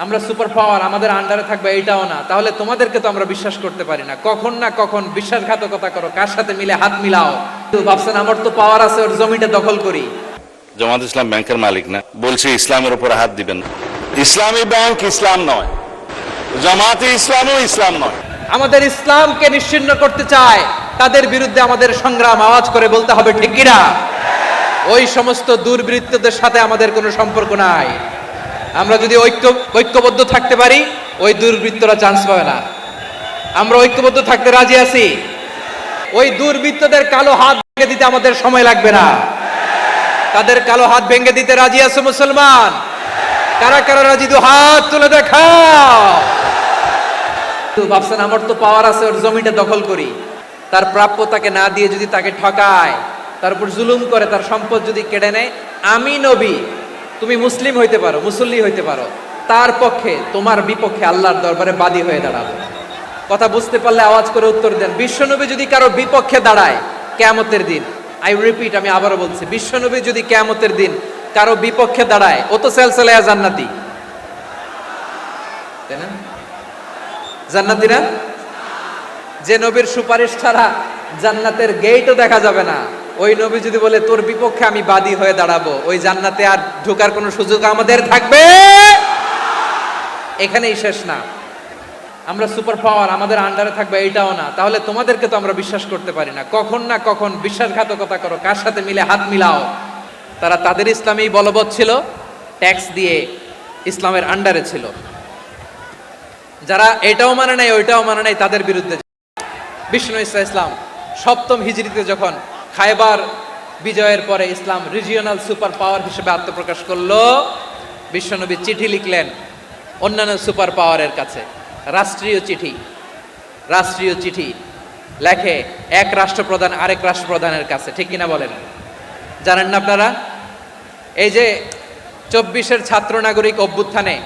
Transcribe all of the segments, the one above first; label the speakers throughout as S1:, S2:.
S1: আমরা super power, আমাদের আন্ডারে থাকবে এইটাও না, তাহলে তোমাদেরকে তো আমরা বিশ্বাস করতে পারি না। কখন না কখন বিশ্বাসঘাতকতা করো, কার সাথে মিলে হাত মিলাও। ভাবছেন আমার তো পাওয়ার আছে, ওর জমিটা দখল করি।
S2: জামাত ইসলাম ব্যাংকের মালিক না, বলছে ইসলামের উপর হাত দিবেন। ইসলামী ব্যাংক ইসলাম নয়, জামাতে ইসলামও ইসলাম নয়।
S1: আমাদের ইসলামকে নিশ্চিহ্ন করতে চায়, তাদের বিরুদ্ধে আমাদের সংগ্রাম আওয়াজ করে বলতে হবে, ঠিক কিনা? ওই সমস্ত দুর্বৃত্তদের সাথে আমাদের কোনো সম্পর্ক নাই। আমরা যদি ঐক্যবদ্ধ থাকতে পারি, ওই দুর্বৃত্তরা চান্স পাবে না। আমরা ঐক্যবদ্ধ থাকতে রাজি আছি। ওই দুর্বৃত্তদের কালো হাত ভেঙে দিতে আমাদের সময় লাগবে না। তাদের কালো হাত ভেঙে দিতে রাজি আছে মুসলমান? কারা কারা রাজি? দু হাত তুলে দেখাও। ভাবছেন আমার তো পাওয়ার আছে, ওর জমিটা দখল করি। তার প্রাপ্য তাকে না দিয়ে যদি তাকে ঠকায়, তার উপর জুলুম করে, তার সম্পদ যদি কেড়ে নেয়, আমি নবী, তুমি মুসলিম হইতে পারো, মুসল্লি হইতে পারো, তার পক্ষে তোমার বিপক্ষে আল্লাহর দরবারে বাদী হয়ে দাঁড়াবো। কথা বুঝতে পারলে আওয়াজ করে উত্তর দেন। বিশ্বনবী যদি কারো বিপক্ষে দাঁড়ায় কিয়ামতের দিন, আই রিপিট, আমি আবারও বলছি, বিশ্বনবী যদি কিয়ামতের দিন কারো বিপক্ষে দাঁড়ায়, ও তো সেলসেলায়া জান্নাতি, তাই না? জান্নাতি না? যে নবীর সুপারিশ ছাড়া জান্নাতের গেটও দেখা যাবে না, ওই নবী যদি বলে তোর বিপক্ষে আমি বাদী হয়ে দাঁড়াবো, ওই জান্নাতে আর ঢোকার কোনো সুযোগ আমাদের থাকবে? এখানেই শেষ না। আমরা সুপার পাওয়ার, আমাদের আন্ডারে থাকবে এইটাও না, তাহলে তোমাদেরকে তো আমরা বিশ্বাস করতে পারি না। কখন না কখন বিশ্বাসঘাতকতা করো, কার সাথে মিলে হাত মিলাও। তারা তাদের ইসলামেই বলবৎ ছিল, ট্যাক্স দিয়ে ইসলামের আন্ডারে ছিল। যারা এটাও মানে নাই ওইটাও মানে নাই, তাদের বিরুদ্ধে বিষ্ণু ইসলাম সপ্তম হিজরিতে যখন খায়বার বিজয়ের পরে ইসলাম রিজিওনাল সুপার পাওয়ার হিসেবে আত্মপ্রকাশ করলো, বিশ্বনবী চিঠি লিখলেন অন্যান্য সুপার পাওয়ারের কাছে। রাষ্ট্রীয় চিঠি লেখে এক রাষ্ট্রপ্রধান আরেক রাষ্ট্রপ্রধানের কাছে, ঠিক কিনা বলেন? জানেন না আপনারা? এই যে 24-এর ছাত্র নাগরিক অভ্যুত্থানে,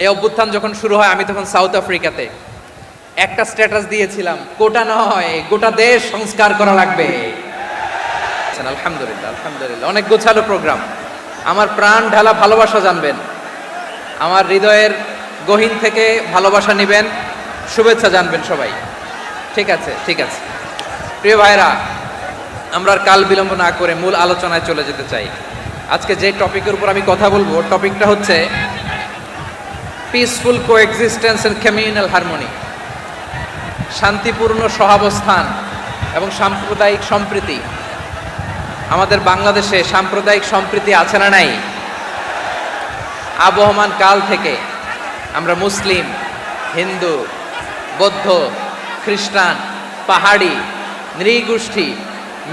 S1: এই অভ্যুত্থান যখন শুরু হয়, আমি তখন সাউথ আফ্রিকাতে একটা স্ট্যাটাস দিয়েছিলাম, কোটা নয় গোটা দেশ সংস্কার করা লাগবে। আলহামদুলিল্লাহ, আলহামদুলিল্লাহ, অনেক গোছালো প্রোগ্রাম। আমার প্রাণ ঢালা ভালোবাসা জানবেন, আমার হৃদয়ের গহীন থেকে ভালোবাসা নিবেন, শুভেচ্ছা জানবেন সবাই। ঠিক আছে, ঠিক আছে। প্রিয় ভাইরা, আমরা আর কাল বিলম্ব না করে মূল আলোচনায় চলে যেতে চাই। আজকে যে টপিকের উপর আমি কথা বলবো, টপিকটা হচ্ছে peaceful coexistence and communal harmony, শান্তিপূর্ণ সহাবস্থান এবং সাম্প্রদায়িক সম্প্রীতি। আমাদের বাংলাদেশে সাম্প্রদায়িক সম্প্রীতি আছে না নাই? আবহমান কাল থেকে আমরা মুসলিম, হিন্দু, বৌদ্ধ, খ্রিস্টান, পাহাড়ি, নৃগোষ্ঠী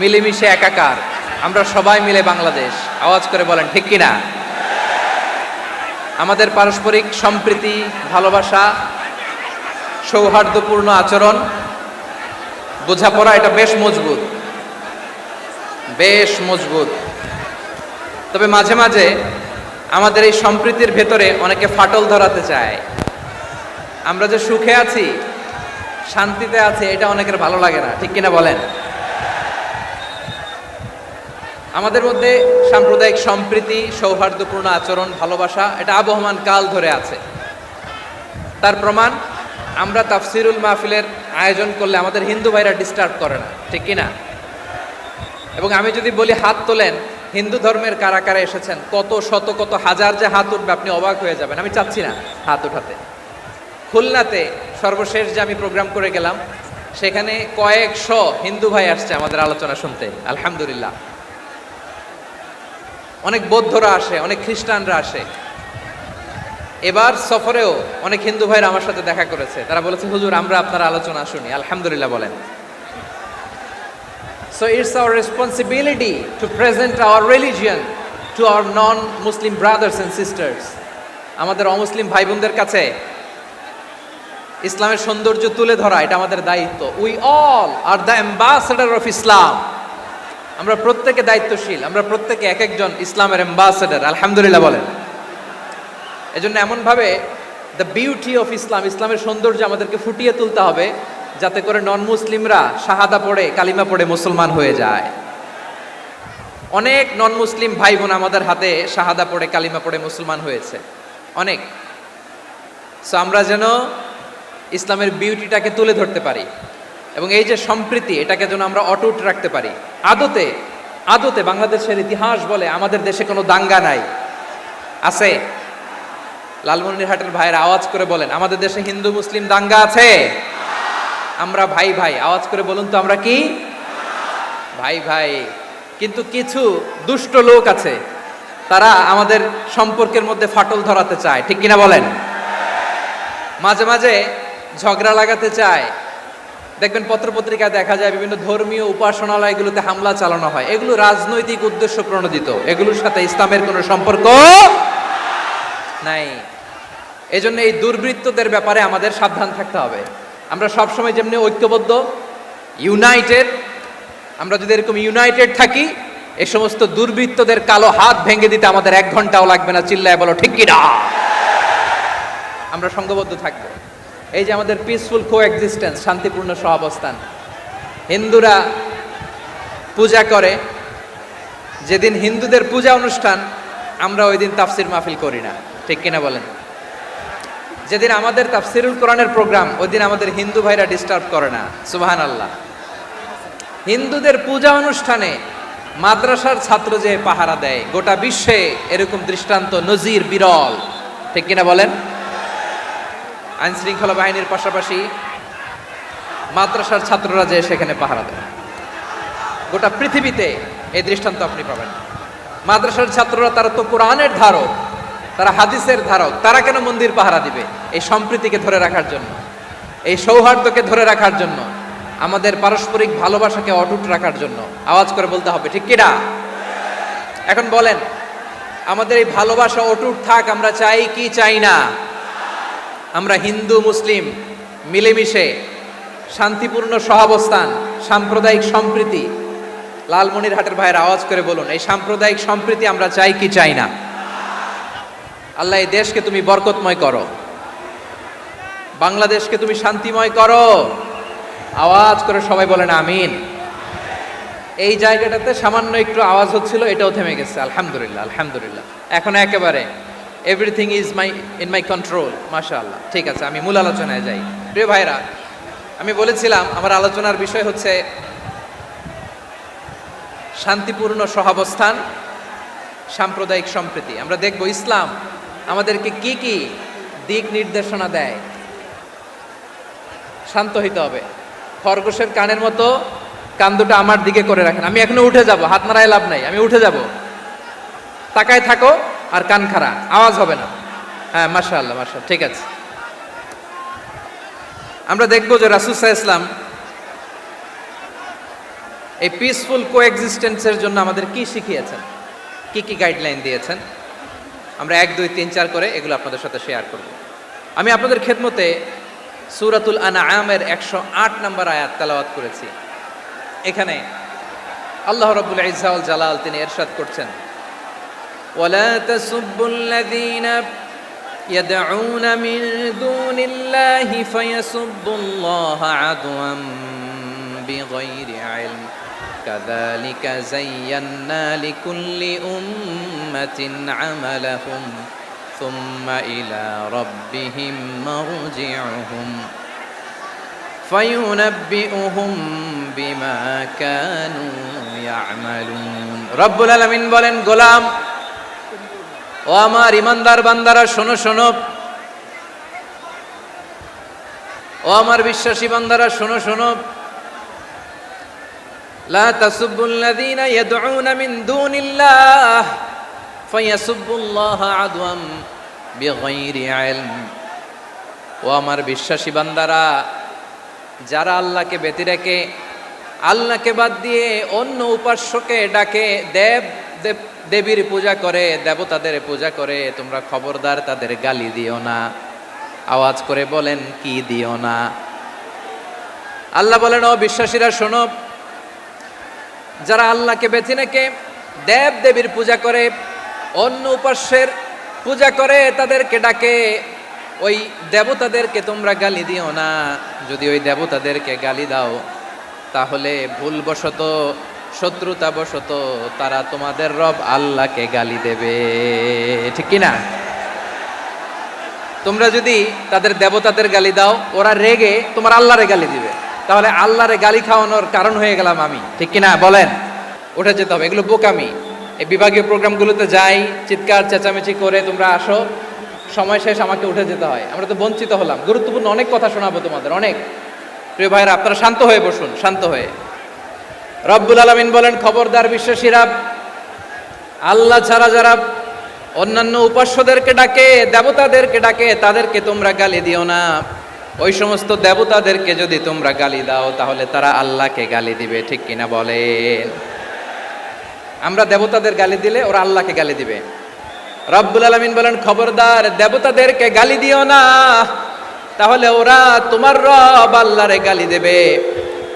S1: মিলেমিশে একাকার, আমরা সবাই মিলে বাংলাদেশ। আওয়াজ করে বলেন ঠিক কিনা? আমাদের পারস্পরিক সম্প্রীতি, ভালোবাসা, সৌহার্দ্যপূর্ণ আচরণ, বোঝাপড়া, এটা বেশ মজবুত, বেশ মজবুত। তবে মাঝে মাঝে আমাদের এই সম্প্রীতির ভেতরে অনেকে ফাটল ধরাতে চায়। আমরা যে সুখে আছি, শান্তিতে আছি, এটা অনেকের ভালো লাগে না, ঠিক কিনা বলেন? আমাদের মধ্যে সাম্প্রদায়িক সম্প্রীতি, সৌহার্দ্যপূর্ণ আচরণ, ভালোবাসা, এটা আবহমান কাল ধরে আছে। তার প্রমাণ, আমরা তাফসিরুল মাহফিলের আয়োজন করলে আমাদের হিন্দু ভাইরা ডিস্টার্ব করে না, ঠিক কিনা? এবং আমি যদি বলি হাত তোলেন, হিন্দু ধর্মের কারা কারা এসেছেন, কত শত কত হাজার যে হাত উঠবে, আপনি অবাক হয়ে যাবেন। আমি চাচ্ছি না হাত উঠাতে। খুলনাতে সর্বশেষ যে আমি প্রোগ্রাম করে গেলাম, সেখানে কয়েকশো হিন্দু ভাই আসছে আমাদের আলোচনা শুনতে, আলহামদুলিল্লাহ। অনেক বৌদ্ধরা আসে, অনেক খ্রিস্টানরা আসে। এবার সফরেও অনেক হিন্দু ভাইরা আমার সাথে দেখা করেছে, তারা বলেছে হুজুর আমরা আপনার আলোচনা শুনি, আলহামদুলিল্লাহ বলেন। So it's our responsibility to present our religion to our non-Muslim brothers and sisters. আমাদের অমুসলিম ভাই বোনদের কাছে ইসলামের সৌন্দর্য তুলে ধরা, এটা আমাদের দায়িত্ব। We all are the ambassador of Islam. আমরা প্রত্যেকে দায়িত্বশীল, আমরা প্রত্যেকে এক একজন ইসলামের অ্যাম্বাসেডর, আলহামদুলিল্লাহ বলেন। এজন্য এমনভাবে দ্য বিউটি অফ ইসলাম, ইসলামের সৌন্দর্য আমাদেরকে ফুটিয়ে তুলতে হবে, যাতে করে নন মুসলিমরা শাহাদা পড়ে, কালিমা পড়ে মুসলমান হয়ে যায়। অনেক নন মুসলিম ভাই বোন আমাদের হাতে শাহাদা পড়ে, কালিমা পড়ে মুসলমান হয়েছে। অনেক। সো আমরা যেন ইসলামের বিউটিটাকে তুলে ধরতে পারি এবং এই যে সম্প্রীতি এটাকে যেন আমরা অটুট রাখতে পারি। আদতে আদতে বাংলাদেশের ইতিহাস বলে আমাদের দেশে কোনো দাঙ্গা নাই, আছে? লালমনিরহাটের ভাইয়ের আওয়াজ করে বলেন, আমাদের দেশে হিন্দু মুসলিম দাঙ্গা আছে? আমরা ভাই ভাই, আওয়াজ করে বলুন তো, আমরা কি ভাই ভাই? কিন্তু কিছু দুষ্ট লোক আছে, তারা আমাদের সম্পর্কের মধ্যে ফাটল ধরাতে চায়, ঠিক কিনা বলেন? মাঝে মাঝে ঝগড়া লাগাতে চায়। দেখবেন পত্রপত্রিকায় দেখা যায় বিভিন্ন ধর্মীয় উপাসনালয়গুলোতে হামলা চালানো হয়। এগুলো রাজনৈতিক উদ্দেশ্য প্রণোদিত, এগুলোর সাথে ইসলামের কোনো সম্পর্ক নাই। এজন্য এই দুর্বৃত্তদের ব্যাপারে আমাদের সাবধান থাকতে হবে। আমরা সবসময় যেমনি ঐক্যবদ্ধ, ইউনাইটেড, আমরা যদি এরকম ইউনাইটেড থাকি, এই সমস্ত দুর্বৃত্তদের কালো হাত ভেঙে দিতে আমাদের 1 ঘন্টাও লাগবে না। চিল্লায় বলো ঠিক কিনা? আমরা সংঘবদ্ধ থাকবো। এই যে আমাদের পিসফুল কোএক্সিস্টেন্স, শান্তিপূর্ণ সহাবস্থান। হিন্দুরা পূজা করে, যেদিন হিন্দুদের পূজা অনুষ্ঠান আমরা ওই দিন তাফসির মাহফিল করি না, ঠিক কিনা বলেন? যেদিন আমাদের তাফসিরুল কোরআনের প্রোগ্রাম, ওই দিন আমাদের হিন্দু ভাইরা ডিস্টার্ব করে না। সুবহানাল্লাহ। হিন্দুদের পূজা অনুষ্ঠানে মাদ্রাসার ছাত্র যে পাহারা দেয়, গোটা বিশ্বে এরকম দৃষ্টান্ত নজির বিরল, ঠিক কিনা বলেন? আইন শৃঙ্খলা বাহিনীর পাশাপাশি মাদ্রাসার ছাত্ররা যে সেখানে পাহারা দেয়, গোটা পৃথিবীতে এই দৃষ্টান্ত আপনি পাবেন। মাদ্রাসার ছাত্ররা, তারা তো কোরআনের ধারক, তারা হাদিসের ধারক, তারা কেন মন্দির পাহারা দিবে? এই সম্প্রীতিকে ধরে রাখার জন্য, এই সৌহার্দ্যকে ধরে রাখার জন্য, আমাদের পারস্পরিক ভালোবাসাকে অটুট রাখার জন্য। আওয়াজ করে বলতে হবে ঠিক কিনা? এখন বলেন, আমাদের এই ভালোবাসা অটুট থাক আমরা চাই কি চাই না? আমরা হিন্দু মুসলিম মিলেমিশে শান্তিপূর্ণ সহাবস্থান, সাম্প্রদায়িক সম্প্রীতি, লালমনিরহাটের ভাইয়ের আওয়াজ করে বলুন, এই সাম্প্রদায়িক সম্প্রীতি আমরা চাই কি চাই না? আল্লাহ এই দেশকে তুমি বরকতময় করো, বাংলাদেশকে তুমি শান্তিময় করো। আওয়াজ করে সবাই বলেন আমিন। এই জায়গাটাতে সামান্য একটু আওয়াজ হচ্ছিল, এটাও থেমে গেছে। আলহামদুলিল্লাহ, আলহামদুলিল্লাহ। এখন একেবারে everything is in my control. মাশাআল্লাহ। ঠিক আছে, আমি মূল আলোচনায় যাই। প্রিয় ভাইরা, আমি বলেছিলাম আমার আলোচনার বিষয় হচ্ছে শান্তিপূর্ণ সহাবস্থান, সাম্প্রদায়িক সম্প্রীতি। আমরা দেখব ইসলাম আমাদেরকে কি কি দিক নির্দেশনা দেয়। শান্ত হইতে হবে। খরগোশের কানের মতো কান দুটো আমার দিকে করে রাখেন। আমি এখনো উঠে যাব, হাত নাড়ায় লাভ নাই, আমি উঠে যাব। তাকায় থাকো আর কান খাড়া, আওয়াজ হবে না। হ্যাঁ, মাশাআল্লাহ, মাশাআল্লাহ, ঠিক আছে। আমরা দেখব যে রাসূল সাল্লাল্লাহু আলাইহি ওয়াসাল্লাম এই পিসফুল কোএক্সিস্টেন্সের জন্য আমাদের কি শিখিয়েছেন, কি কি গাইডলাইন দিয়েছেন। আমরা 1, 2, 3, 4 করে এগুলো আপনাদের সাথে শেয়ার করব। আমি আপনাদের খেদমতে সূরাতুল আনআমের 108 নম্বর আয়াত তেলাওয়াত করেছি। এখানে আল্লাহ রাব্বুল ইজ্জা ওয়াল জালাল তিনি ইরশাদ করছেন, ওয়ালা তাসুব্বুল্লাযীনা ইয়াদউনা মিন দুনিল্লাহি ফায়াসুব্বুল্লাহা আদওয়াম বিগাইরি ইলম কাযালিকা যায়্যান্না লিকুল্লি উম্মাতিন আমালাহুম সুম্মা ইলা রাব্বিহিম মারজিউহুম ফায়ুনাব্বিউহুম বিমা কানু ইয়ামালুন। রব্বুল আলামিন বলেন, গোলাম ও আমার ইমানদার বান্দারা শোনো শোনো, ও আমার বিশ্বাসী বান্দারা শোনো শোনো, লা তাসুব্বুল্লাযীনা ইয়াদউনা মিন দুনিল্লাহ ফায়াসুব্বুল্লাহা আদওয়াম বিগাইরি ইলম। ও আমার বিশ্বাসী বান্দারা, যারা আল্লাহকে ব্যতি রেখে, আল্লাহকে বাদ দিয়ে অন্য উপাস্যকে ডাকে, দেবীর পূজা করে, দেবতাদের পূজা করে, তোমরা খবরদার তাদের গালি দিও না। আওয়াজ করে বলেন, কি দিও না? আল্লাহ বলেন, ও বিশ্বাসীরা শোনো, যারা আল্লাহকে বেছে রেখে দেব দেবীর পূজা করে, অন্য উপাস্যের পূজা করে, তাদেরকে ডাকে, ওই দেবতাদেরকে তোমরা গালি দিও না। যদি ওই দেবতাদেরকে গালি দাও, তাহলে ভুলবশত, শত্রুতাবশত তারা তোমাদের রব আল্লাহকে গালি দেবে, ঠিক কিনা? তোমরা যদি তাদের দেবতাদের গালি দাও, ওরা রেগে তোমার আল্লাহরে গালি দিবে, তাহলে আল্লাহরে গালি খাওয়ানোর কারণ হয়ে গেলাম আমি, ঠিক কিনা বলেন? উঠে যেতে হবে, এগুলো বোকামি। এই বিভাগীয় প্রোগ্রামগুলোতে যাই, চিৎকার চেঁচামেচি করে তোমরা আসো, সময় শেষ আমাকে উঠে যেতে হয়, আমরা তো বঞ্চিত হলাম। গুরুত্বপূর্ণ অনেক কথা শোনাবো তোমাদের, অনেক। প্রিয় ভাইরা, আপনারা শান্ত হয়ে বসুন, শান্ত হয়ে। রব্বুল আলামিন বলেন, খবরদার বিশ্বাসীরা, আল্লাহ ছাড়া যারা অন্যান্য উপাস্যদেরকে ডাকে, দেবতাদেরকে ডাকে, তাদেরকে তোমরা গালি দিও না। ওই সমস্ত দেবতাদেরকে যদি তোমরা গালি দাও, তাহলে তারা আল্লাহকে গালি দিবে, ঠিক কিনা বলেন? আমরা দেবতাদের গালি দিলে ওরা আল্লাহকে গালি দিবে। রব্বুল আলামিন বলেন, খবরদার দেবতাদেরকে গালি দিও না, তাহলে ওরা তোমার রব আল্লাহরে গালি দেবে।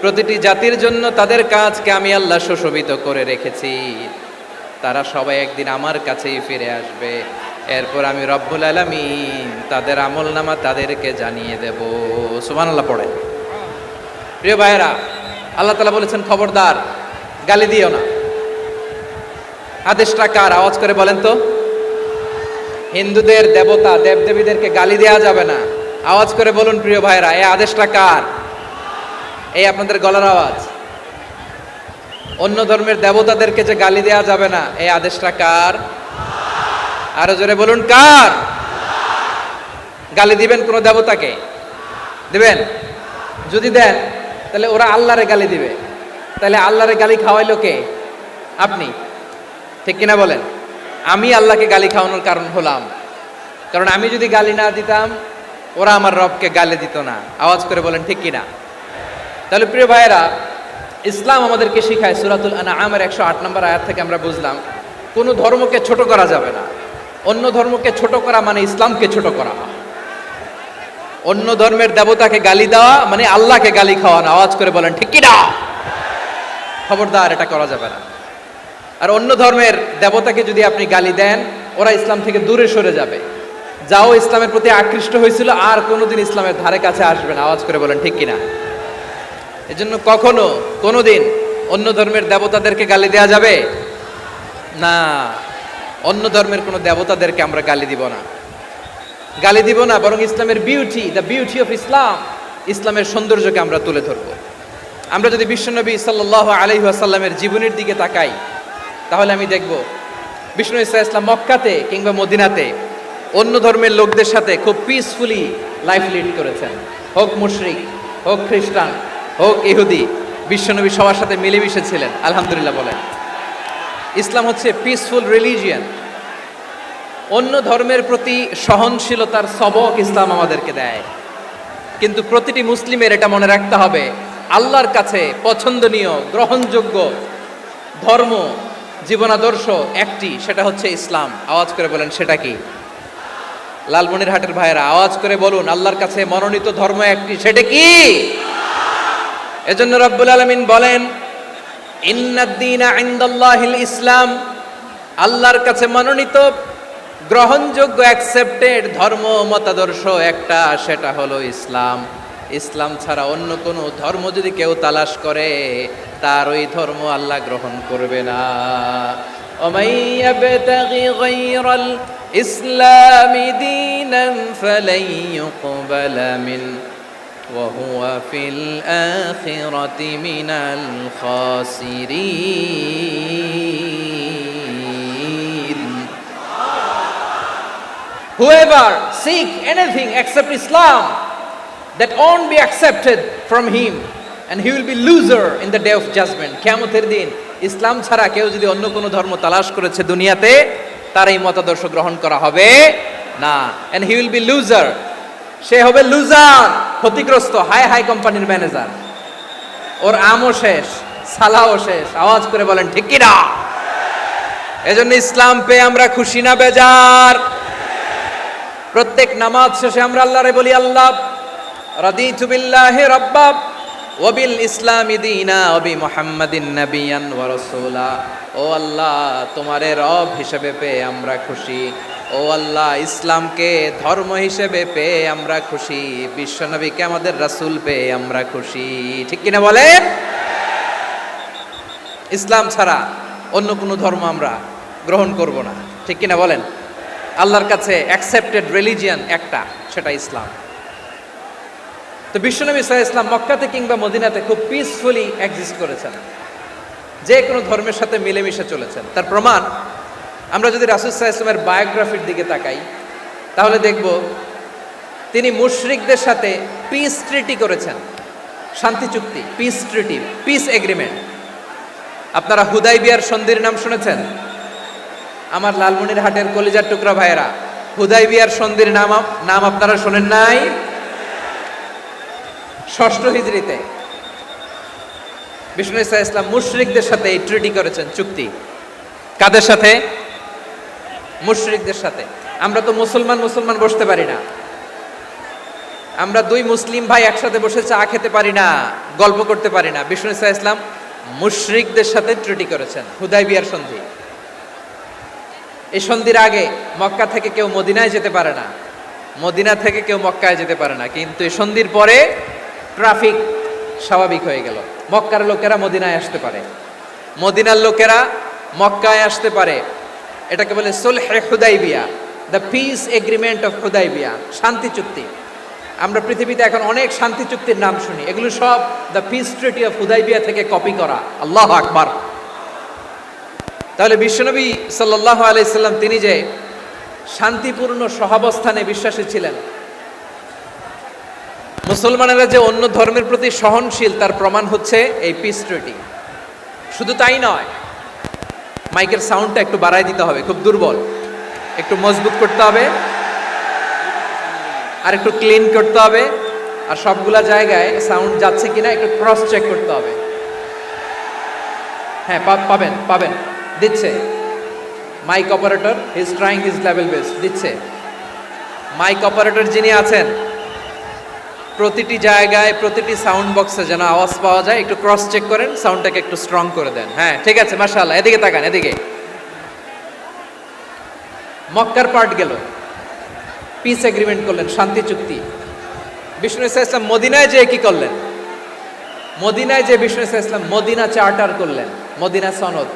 S1: প্রতিটি জাতির জন্য তাদের কাজকে আমি আল্লাহ সুশোভিত করে রেখেছি, তারা সবাই একদিন আমার কাছেই ফিরে আসবে। এরপর আমি রব্বুল আলামিন তাদের আমলনামা তাদেরকে জানিয়ে দেব। সুবহানাল্লাহ পড়ে। প্রিয় ভাইয়েরা, আল্লাহ তাআলা বলেছেন খবরদার গালি দিও না। আদেশটা কার? আওয়াজ করে বলেন তো। হিন্দুদের দেবতা দেবদেবীদেরকে গালি দেওয়া যাবে না। আওয়াজ করে বলুন প্রিয় ভাইয়েরা, এই আদেশটা কার? এই আপনাদের গলার আওয়াজ। অন্য ধর্মের দেবতাদেরকে যে গালি দেওয়া যাবে না, এই আদেশটা কার? আরো জোরে বলুন, কার? গালি দিবেন কোন দেবতাকে? দিবেন? যদি দেন তাহলে ওরা আল্লাহরে গালি দিবে, তাহলে আল্লাহরে গালি খাওয়াইলো কে? আপনি, ঠিক কিনা বলেন? আমি আল্লাহকে গালি খাওয়ানোর কারণ হলাম, কারণ আমি যদি গালি না দিতাম ওরা আমার রবকে গালি দিত না। আওয়াজ করে বলেন ঠিক কিনা? তাহলে প্রিয় ভাইয়েরা, ইসলাম আমাদেরকে শিখায়, সূরাতুল আনআমের 108 নম্বর আয়াত থেকে আমরা বুঝলাম কোনো ধর্মকে ছোট করা যাবে না। অন্য ধর্মকে ছোট করা মানে ইসলামকে ছোট করা। অন্য ধর্মের দেবতাকে গালি দেওয়া মানে আল্লাহকে গালি খাওয়ানো। আওয়াজ করে বলেন ঠিক কিনা? খবরদার, এটা করা যাবে না। আর অন্য ধর্মের দেবতাকে যদি আপনি গালি দেন, ওরা ইসলাম থেকে দূরে সরে যাবে। যাও ইসলামের প্রতি আকৃষ্ট হয়েছিল আর কোনোদিন ইসলামের ধারে কাছে আসবে না। আওয়াজ করে বলেন ঠিক কিনা? এজন্য কখনো কোনোদিন অন্য ধর্মের দেবতাদেরকে গালি দেওয়া যাবে না। অন্য ধর্মের কোনো দেবতাদেরকে আমরা গালি দিব না, গালি দিব না, বরং ইসলামের beauty, the beauty of Islam, ইসলামের সৌন্দর্যকে আমরা তুলে ধরব। আমরা যদি বিশ্বনবী সাল্লাল্লাহু আলাইহি ওয়াসাল্লামের জীবনের দিকে তাকাই, তাহলে আমি দেখব বিষ্ণু ইসলাম মক্কাতে কিংবা মদিনাতে অন্য ধর্মের লোকদের সাথে খুব পিসফুলি লাইফ লিড করেছেন। হোক মুশরিক, হোক খ্রিস্টান, হোক ইহুদি, বিশ্বনবী সবার সাথে মিলেমিশে ছিলেন। আলহামদুলিল্লাহ বলেন। ইসলাম হচ্ছে পিসফুল রিলিজিয়ান। অন্য ধর্মের প্রতি সহনশীলতার সবক ইসলাম আমাদেরকে দেয়। কিন্তু প্রতিটি মুসলিমের এটা মনে রাখতে হবে, আল্লাহর কাছে পছন্দনীয় গ্রহণযোগ্য ধর্ম, জীবনাদর্শ একটি, সেটা হচ্ছে ইসলাম। আওয়াজ করে বলেন সেটা কি? লালমনিরহাটের ভাইয়েরা আওয়াজ করে বলুন, আল্লাহর কাছে মনোনীত ধর্ম একটি, সেটা কি? এজন্য রব্বুল আলামিন বলেন, ইন্নাদ-দীনা ইনদাল্লাহিল ইসলাম, আল্লাহর কাছে মনোনীত গ্রহণযোগ্য অ্যাকসেপ্টেড ধর্ম মতাদর্শ একটা, সেটা হলো ইসলাম। ইসলাম ছাড়া অন্য কোনো ধর্ম যদি কেউ তালাশ করে, তার ওই ধর্ম আল্লাহ গ্রহণ করবে না। ওমাই ইয়াবতাগি গায়রাল ইসলামি দীনান ফালাই ইউকবালা মিন ওয়া হুয়া ফিল আখিরাতি মিনাল খাসিরিন। Whoever seek anything except Islam, that won't be accepted from him, and he will be loser in the day of judgment. কিয়ামতের দিন ইসলাম ছাড়া কেউ যদি অন্য কোনো ধর্ম তালাশ করেছে দুনিয়াতে, তার এই মতাদর্শ গ্রহণ করা হবে না। and he will be loser, সে হবে লুজার, ক্ষতিগ্রস্ত। হাই হাই কোম্পানির ম্যানেজার, ওর আমও শেষ, সালাও শেষ। আওয়াজ করে বলেন ঠিক কি না? এজন্য ইসলাম পেয়ে আমরা খুশি না বেজার? প্রত্যেক নামাজ শেষে আমরা আল্লাহরে বলি, আল্লাহ রাদিতু বিল্লাহি রাব্বা ওয়া বিল ইসলামি দীনা ওয়া বি মুহাম্মাদিন নাবিয়ান ওয়া রাসূলা। ও আল্লাহ, তোমারে রব হিসেবে পেয়ে আমরা খুশি। ও আল্লাহ, ইসলামকে ধর্ম হিসেবে পেয়ে আমরা খুশি। বিশ্বনবীকে আমাদের রাসূল পেয়ে আমরা খুশি। ঠিক কিনা বলেন? ইসলাম ছাড়া অন্য কোনো ধর্ম আমরা গ্রহণ করব না। ঠিক কিনা বলেন? আল্লাহর কাছে অ্যাকসেপ্টেড রিলিজিয়ান একটা, সেটা ইসলাম। তো বিশ্বনবী সাল্লাল্লাহু আলাইহি ওয়াসাল্লাম মক্কাতে কিংবা মদিনাতে খুব পিসফুলি এক্সিস্ট করেছেন, যে কোনো ধর্মের সাথে মিলেমিশে চলেছেন। তার প্রমাণ আমরা যদি রাসূল সাল্লাল্লাহু আলাইহি ওয়াসাল্লামের বায়োগ্রাফির দিকে তাকাই, তাহলে দেখব তিনি মুশরিকদের সাথে পিস ট্রিটি করেছেন, শান্তি চুক্তি, পিস ট্রিটি, পিস এগ্রিমেন্ট। আপনারা হুদাইবিয়ার সন্ধির নাম শুনেছেন? আমার লালমনিরহাটের কলিজার টুকরা ভাইয়েরা, হুদাইবিয়ার সন্ধির নাম আপনারা শোনেন নাই? ষষ্ঠ হিজরিতে বিষ্ণু ঈসা ইসলাম মুশরিকদের সাথে এই ট্রিটি করেছেন, চুক্তি। কাদের সাথে? মুশরিকদের সাথে। আমরা তো মুসলমান বসতে পারি না, আমরা দুই মুসলিম ভাই একসাথে বসে চা খেতে পারি না, গল্প করতে পারি না। বিষ্ণু ঈসা ইসলাম মুশরিকদের সাথে ট্রিটি করেছেন, হুদাইবিয়ার সন্ধি। এই সন্ধির আগে মক্কা থেকে কেউ মদিনায় যেতে পারে না, মদিনা থেকে কেউ মক্কায় যেতে পারে না। কিন্তু এই সন্ধির পরে ট্রাফিক স্বাভাবিক হয়ে গেল, মক্কার লোকেরা মদিনায় আসতে পারে, মদিনার লোকেরা মক্কায় আসতে পারে। এটাকে বলে সুলহে Hudaibiyah, the peace agreement of Hudaibiyah, শান্তি চুক্তি। আমরা পৃথিবীতে এখন অনেক শান্তি চুক্তির নাম শুনি, এগুলো সব the piece treaty of Hudaibiya থেকে কপি করা। আল্লাহু আকবার। তাহলে বিশ্বনবী সাল্লাল্লাহু আলাইহি সাল্লাম তিনি যে শান্তিপূর্ণ সহাবস্থানে বিশ্বাসী ছিলেন, মুসলমানেরা যে অন্য ধর্মের প্রতি সহনশীল, তার প্রমাণ হচ্ছে এই পিস ট্রিটি। শুধু তাই নয়, মাইকের সাউন্ডটা একটু বাড়ায় দিতে হবে, খুব দুর্বল, একটু মজবুত করতে হবে, আর একটু ক্লিন করতে হবে, আর সবগুলা জায়গায় সাউন্ড যাচ্ছে কিনা একটু ক্রস চেক করতে হবে। হ্যাঁ, পাবেন দিচ্ছে mike operator, he is trying his level best, দিচ্ছে। মাইক অপারেটর যিনি আছেন, প্রতিটি জায়গায় প্রতিটি সাউন্ড বক্সে যেন আওয়াজ পাওয়া যায়, একটু ক্রস চেক করেন, সাউন্ডটাকে একটু স্ট্রং করে দেন। হ্যাঁ, ঠিক আছে, মাশাআল্লাহ। এদিকে তাকান, এদিকে। মক্কার পার্ট গেল, পিস এগ্রিমেন্ট করলেন, শান্তি চুক্তি। বিষ্ণু ঈসা ইসলাম মদিনায় যে কি করলেন? মদিনায় যে বিষ্ণু ঈসা ইসলাম মদিনা চার্টার করলেন, মদিনা সনদ,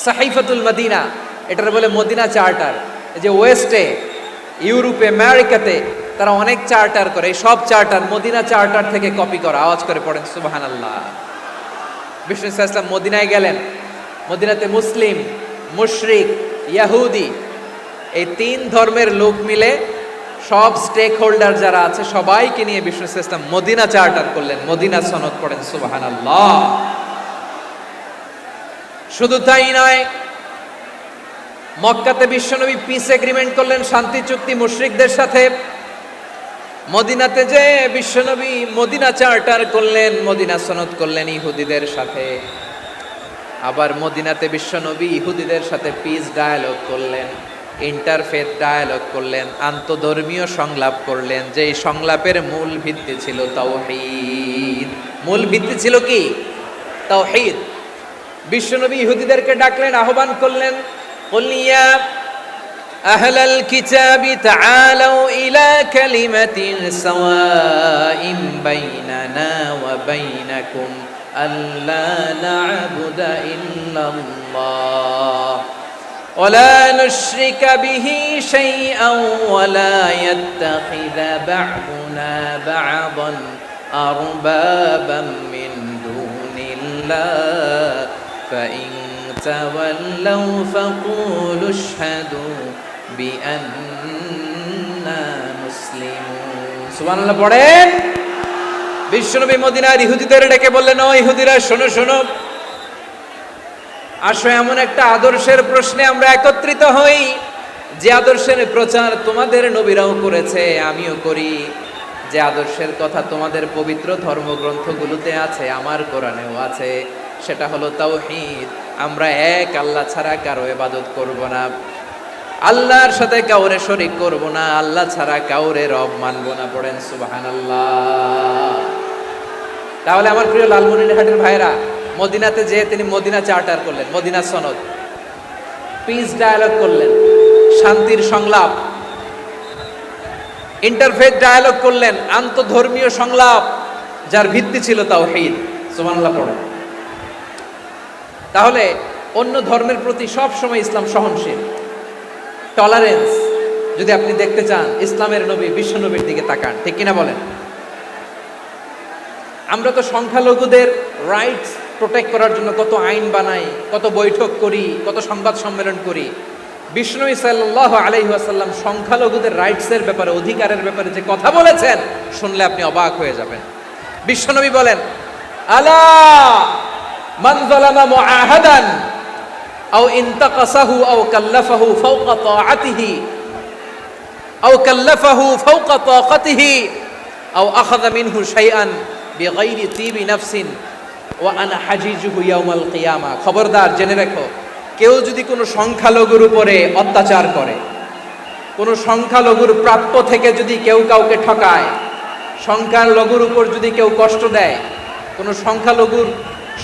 S1: সাহিফাতুল মদিনা, এটার বলে মদিনা চার্টার। এই যে ওয়েস্টে, ইউরোপে, আমেরিকাতে তারা অনেক চার্টার করে, এই সব চার্টার মদিনা চার্টার থেকে কপি করা। আওয়াজ করে পড়েন সুবহানাল্লাহ। বিষ্ণু ঈসা ইসলাম মদিনায় গেলেন, মদিনাতে মুসলিম, মুশরিক, ইয়াহুদি, এই তিন ধর্মের লোক মিলে সব স্টেক হোল্ডার যারা আছে সবাইকে নিয়ে বিষ্ণু ঈসা ইসলাম মদিনা চার্টার করলেন, মদিনা সনদ। পড়েন সুবহানাল্লাহ। শুধু তাই নয়, মক্কাতে বিশ্বনবী পিস এগ্রিমেন্ট করলেন, শান্তি চুক্তি মুশরিকদের সাথে। মদিনাতে যে বিশ্বনবী মদিনা চার্টার করলেন, মদিনা সনদ করলেন ইহুদিদের সাথে। আবার মদিনাতে বিশ্বনবী ইহুদিদের সাথে পিস ডায়ালগ করলেন, ইন্টারফেথ ডায়ালগ করলেন, আন্তধর্মীয় সংলাপ করলেন, যেই সংলাপের মূল ভিত্তি ছিল তাওহীদ। মূল ভিত্তি ছিল কি? তাওহীদ। বিশ্বনবী ইহুদিদেরকে ডাকলেন, আহ্বান করলেন, কুল ইয়া আহলাল কিতাবি তাআলাউ ইলা কালিমাতিন সাওয়াইন বাইনানা ওয়া বাইনাকুম আল্লা না'বুদা ইল্লাল্লাহ ওয়া লা নুশরিকা বিহি শাইআন ওয়া লা ইয়াত্তাখিযা বা'দুনা বা'দান আরবাবাম মিন দুনিল্লাহ فإن تولوا فقولوا اشهدوا بأننا مسلمون সুবহানাল্লাহ পড়েন। বিশ্বনবী মদিনার ইহুদিদের ডেকে বললেন, ও ইহুদিরা, শোনো শোনো, আসো এমন একটা আদর্শের প্রশ্নে আমরা একত্রিত হই, যে আদর্শের প্রচার তোমাদের নবীরাও করেছে, আমিও করি, যে আদর্শের কথা তোমাদের পবিত্র ধর্মগ্রন্থগুলোতে আছে, আমার কোরআনেও আছে। সেটা হলো তাওহীদ। আমরা এক আল্লাহ ছাড়া কারো ইবাদত করব না, আল্লাহর সাথে কাউরে শরীক করব না, আল্লাহ ছাড়া কাউরে রব মানব না। পড়েন সুবহানাল্লাহ। তাহলে আমার প্রিয় লালমনিরহাটের ভাইরা, মদিনাতে যে তিনি মদিনা চার্টার করলেন, মদিনা সনদ, পিস ডায়ালগ করলেন, শান্তির সংলাপ, ইন্টারফেথ ডায়ালগ করলেন, আন্তধর্মীয় সংলাপ, যার ভিত্তি ছিল তাওহীদ। সুবহানাল্লাহ পড়েন। তাহলে অন্য ধর্মের প্রতি সব সময় ইসলাম সহনশীল। টলারেন্স যদি আপনি দেখতে চান, ইসলামের নবী বিশ্ব নবীর দিকে তাকান, ঠিক কিনা বলেন? আমরা তো সংখ্যালঘুদের রাইটস প্রোটেক্ট করার জন্য কত আইন বানাই, কত বৈঠক করি, কত সংবাদ সম্মেলন করি। বিষ্ণু সাল্লাল্লাহু আলাইহি ওয়াসাল্লাম সংখ্যালঘুদের রাইটসের ব্যাপারে, অধিকারের ব্যাপারে যে কথা বলেছেন, শুনলে আপনি অবাক হয়ে যাবেন। বিশ্বনবী বলেন, আলা মান যালামা মুআহাদান আও ইনতাকাসাহু আও কাল্লাফাহু ফাওকা তাআতিহি আও কাল্লাফাহু ফাওকা তাকাতিহি আও আখাযা মিনহু শাইআন বিগাইরি তিবি নাফসিন ওয়া আনা হাজিজুহু ইয়াউমাল কিয়ামা। খবরদার, জেনে রাখো, কেউ যদি কোনো সংখ্যালঘুর উপরে অত্যাচার করে, কোনো সংখ্যালঘুর প্রাপ্য থেকে যদি কেউ কাউকে ঠকায়, সংখ্যালঘুর উপর যদি কেউ কষ্ট দেয়, কোনো সংখ্যালঘুর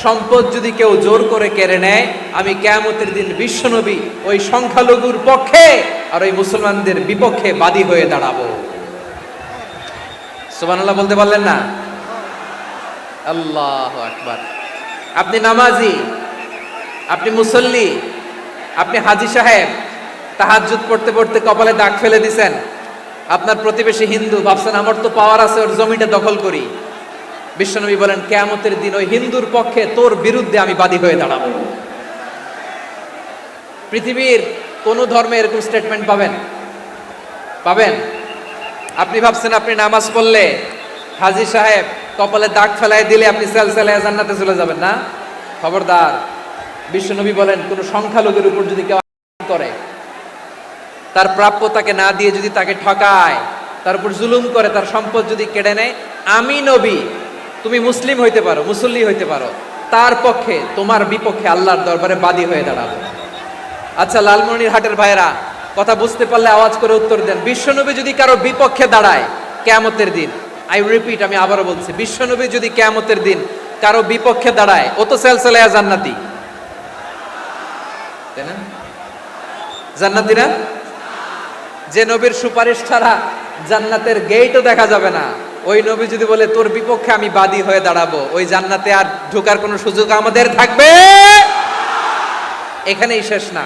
S1: সম্পদ যদি কেউ জোর করে কেড়ে নেয়, আমি কিয়ামতের দিন বিশ্বনবী ওই সংখ্যালঘুর পক্ষে আর ওই মুসলমানদের বিপক্ষে বাদী হয়ে দাঁড়াবো। সুবহানাল্লাহ বলতে পারলেন না? আল্লাহু আকবার। আপনি নামাজি, আপনি মুসল্লি, আপনি হাজী সাহেব, তাহাজ্জুদ পড়তে পড়তে কপালে দাগ ফেলে দিছেন, আপনার প্রতিবেশী হিন্দু, ভাবছেন আমার তো পাওয়ার আছে, ওর জমিটা দখল করি। বিশ্বনবী বলেন, কিয়ামতের দিন ওই হিন্দুর পক্ষে তোর বিরুদ্ধে আমি বাদী হয়ে দাঁড়াবো। পৃথিবীর কোন ধর্মে এরকম স্টেটমেন্ট পাবেন? পাবেন? আপনি ভাবছেন আপনি নামাজ পড়লে, হাজী সাহেব কপালে দাগ ফেলায় দিলে আপনি সেলসেলায় জান্নাতে চলে যাবেন না? খবরদার। বিশ্বনবী বলেন, কোন সংখ্যালঘুর উপর যদি কেউ করে, তার প্রাপ্য তাকে না দিয়ে যদি তাকে ঠকায়, তার উপর জুলুম করে, তার সম্পদ যদি কেড়ে নেয়, আমি নবী, তুমি মুসলিম হইতে পারো, মুসল্লি হইতে পারো, তার পক্ষে তোমার বিপক্ষে আল্লাহর দরবারে বাদী হয়ে দাঁড়াবো। আচ্ছা, লালমনিরহাটের ভাইরা, কথা বুঝতে পারলে আওয়াজ করে উত্তর দেন। বিশ্বনবী যদি কারো বিপক্ষে দাঁড়ায় কিয়ামতের দিন, আই রিপিট, আমি আবারও বলছি, বিশ্বনবী যদি কিয়ামতের দিন কারো বিপক্ষে দাঁড়ায়, ও তো সেলসেলায়া জান্নাতি, তাই না? জান্নাতি না? যে নবীর সুপারিশ ছাড়া জান্নাতের গেটও দেখা যাবে না, ওই নবী যদি বলে তোর বিপক্ষে আমি বাদী হয়ে দাঁড়াবো, ওই জান্নাতে আর ঢোকার কোনো সুযোগ আমাদের থাকবে? এখানেই শেষ না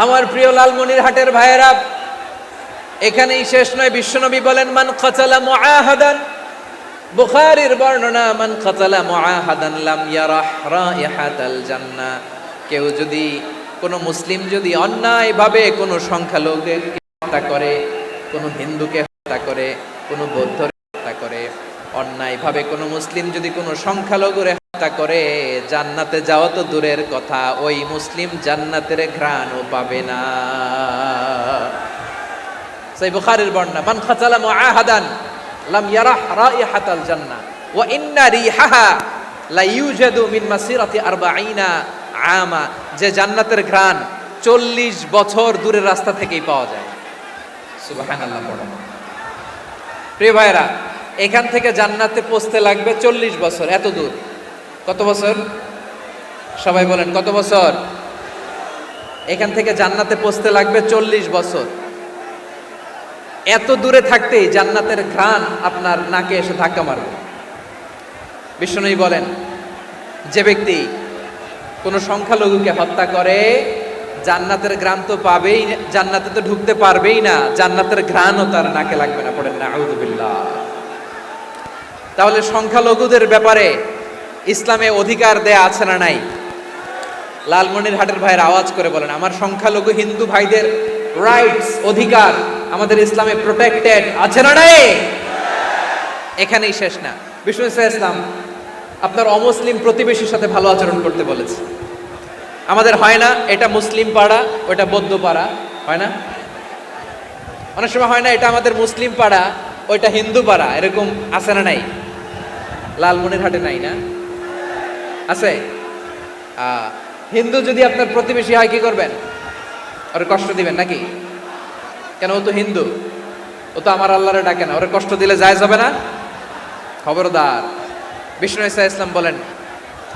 S1: আমার প্রিয় লালমনিরহাটের ভাইয়েরা, এখানেই শেষ নয়। বিশ্বনবী বলেন, মান কাতালা মুআহাদান, বুখারীর বর্ণনা, মান কাতালা মুআহাদান লাম ইয়ারাহ রাইহাতাল জান্নাহ। কেউ যদি, কোনো মুসলিম যদি অন্যায়ভাবে কোনো সংখ্যালঘুকে হত্যা করে, কোনো হিন্দুকে হত্যা করে, কোনো বৌদ্ধকে হত্যা করে, অন্যায়ভাবে কোনো মুসলিম যদি কোনো সংখ্যালঘুরে হত্যা করে, জান্নাতে যাওয়া তো দূরের কথা, ওই মুসলিম জান্নাতের ঘ্রাণও পাবে না। সেই বুখারীর বর্ণনা, মান কাতালা মুআহাদান লাম ইয়ারাহ রাইহাতাল জান্নাহ ওয়া ইন্না রিহাহা লা ইউজাদু মিন মাসিরাতি 40 আমা। যে জান্নাতের ঘ্রাণ 40 বছর দূরের রাস্তা থেকেই পাওয়া যায়। সুবহানাল্লাহ পড়ো। প্রিয় ভাইরা, এখান থেকে জান্নাতে পৌঁছতে লাগবে 40 বছর। এত দূর, কত বছর? সবাই বলেন, কত বছর? এখান থেকে জান্নাতে পৌঁছতে লাগবে 40 বছর। এত দূরে থাকতেই জান্নাতের ঘ্রাণ আপনার নাকে এসে ধাক্কা মারবে। বিষ্ণুই বলেন, যে ব্যক্তি কোনো সংখ্যালঘুকে হত্যা করে, জান্নাতের ঘ্রাণ তো পাবেই, জান্নাতে তো ঢুকতে পারবেই না, জান্নাতের ঘ্রাণও তার নাকে লাগবে না। পড়েন না আউযু বিল্লাহ। তাহলে সংখ্যালঘুদের ব্যাপারে ইসলামে অধিকার দেয়া আছে না নাই? লালমনিরহাটের ভাইয়ের আওয়াজ করে বলেন, আমার সংখ্যালঘু হিন্দু ভাইদের রাইটস, অধিকার আমাদের ইসলামে প্রোটেক্টেড আছে না নাই? এখানেই শেষ না। বিষ্ণু ইসলাম আপনার অমুসলিম প্রতিবেশীর সাথে ভালো আচরণ করতে বলেছে। আমাদের হয় না, এটা মুসলিম পাড়া, ওটা বৌদ্ধ পাড়া, হয় না? অনেক সময় হয় না, এটা আমাদের মুসলিম পাড়া, ওইটা হিন্দু পাড়া, এরকম আছে না নাই? লালমনিরহাটে নাই না? আছে? হিন্দু যদি আপনার প্রতিবেশী হয়, কি করবেন? ওরে কষ্ট দিবেন নাকি? কেন? ও তো হিন্দু, ও তো আমার আল্লাহরে ডাকে না, ওরে কষ্ট দিলে জায়েজ হবে না? খবরদার। বিষ্ণু ইসলাম বলেন,